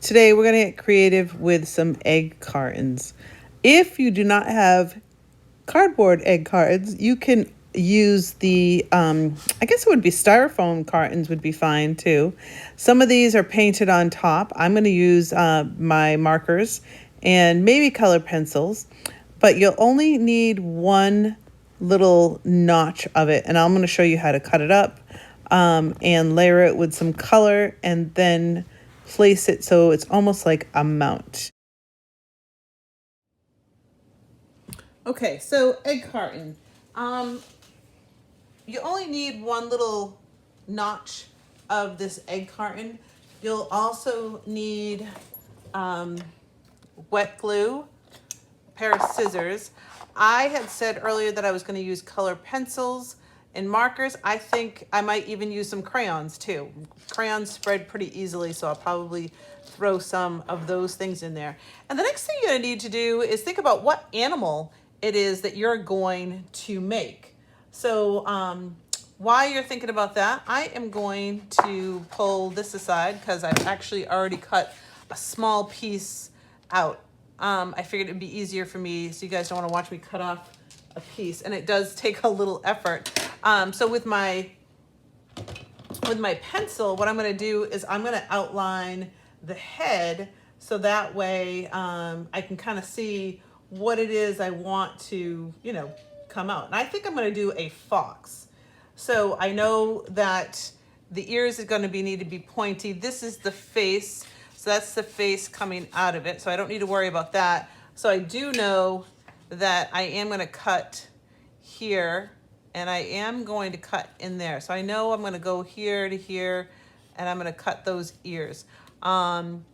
Today we're going to get creative with some egg cartons. If you do not have cardboard egg cartons, you can use the, I guess it would be styrofoam cartons would be fine too. Some of these are painted on top. I'm going to use my markers and maybe color pencils, but you'll only need one little notch of it, and I'm going to show you how to cut it up and layer it with some color and then place it so it's almost like a mount. Okay, so egg carton. You only need one little notch of this egg carton. You'll also need wet glue, a pair of scissors. I had said earlier that I was going to use color pencils and markers. I think I might even use some crayons too. Crayons spread pretty easily, so I'll probably throw some of those things in there. And the next thing you're going to need to do is think about what animal it is that you're going to make. So while you're thinking about that, I am going to pull this aside because I've actually already cut a small piece out. I figured it'd be easier for me so you guys don't want to watch me cut off a piece, and it does take a little effort. So with my pencil, what I'm going to do is I'm going to outline the head so that way I can kind of see what it is I want to, come out. And I think I'm going to do a fox. So I know that the ears are going to need to be pointy. This is the face. So that's the face coming out of it. So I don't need to worry about that. So I do know that I am going to cut here and I am going to cut in there. So I know I'm going to go here to here and I'm going to cut those ears. I'm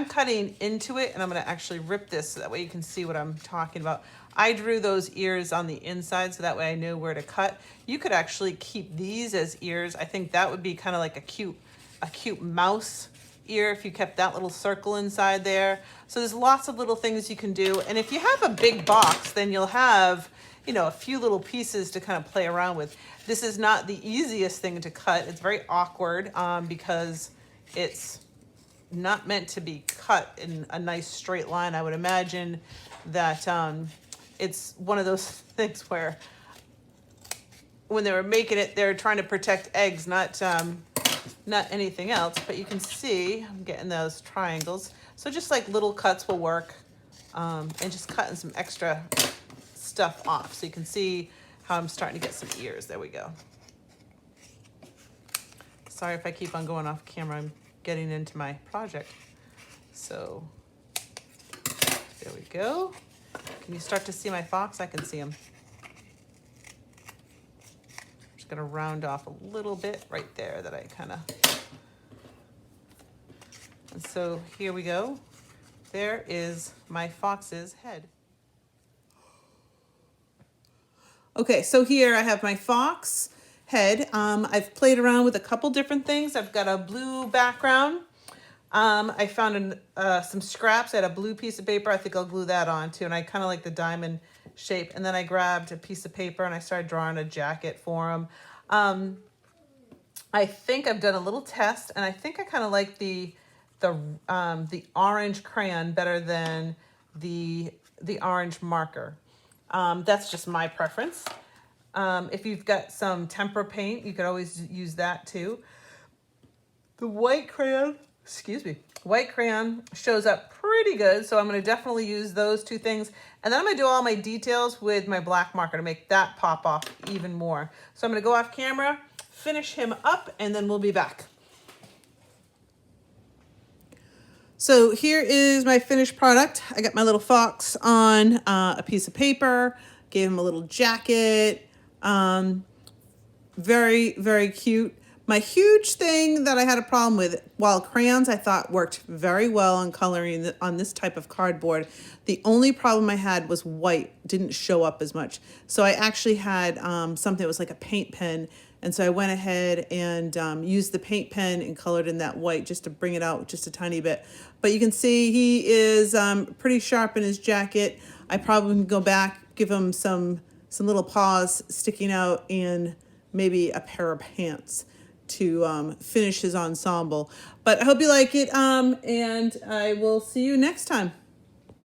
cutting into it and I'm going to actually rip this so that way you can see what I'm talking about. I drew those ears on the inside so that way I knew where to cut. You could actually keep these as ears. I think that would be kind of like a cute mouse ear if you kept that little circle inside there. So there's lots of little things you can do. And if you have a big box, then you'll have, a few little pieces to kind of play around with. This is not the easiest thing to cut. It's very awkward because it's not meant to be cut in a nice straight line. I would imagine that it's one of those things where when they were making it, they're trying to protect eggs, not anything else. But you can see I'm getting those triangles. So just like little cuts will work, and just cutting some extra stuff off. So you can see how I'm starting to get some ears. There we go. Sorry if I keep on going off camera. I'm getting into my project. So there we go. Can you start to see my fox? I can see him. I'm just gonna round off a little bit right there that I kind of, and so here we go. There is my fox's head. Okay, so here I have my fox head. I've played around with a couple different things. I've got a blue background. I found some scraps. I had a blue piece of paper. I think I'll glue that on too. And I kind of like the diamond shape. And then I grabbed a piece of paper and I started drawing a jacket for him. I think I've done a little test, and I think I kind of like the orange crayon better than the orange marker. That's just my preference. If you've got some tempera paint, you could always use that too. The white crayon shows up pretty good, so I'm going to definitely use those two things. And then I'm going to do all my details with my black marker to make that pop off even more. So I'm going to go off camera, finish him up, and then we'll be back. So here is my finished product. I got my little fox on a piece of paper, gave him a little jacket. Very, very cute. My huge thing that I had a problem with, while crayons I thought worked very well on coloring on this type of cardboard, the only problem I had was white didn't show up as much. So I actually had something that was like a paint pen. And so I went ahead and used the paint pen and colored in that white just to bring it out just a tiny bit. But you can see he is pretty sharp in his jacket. I probably can go back, give him some little paws sticking out, and maybe a pair of pants to finish his ensemble. But I hope you like it, and I will see you next time.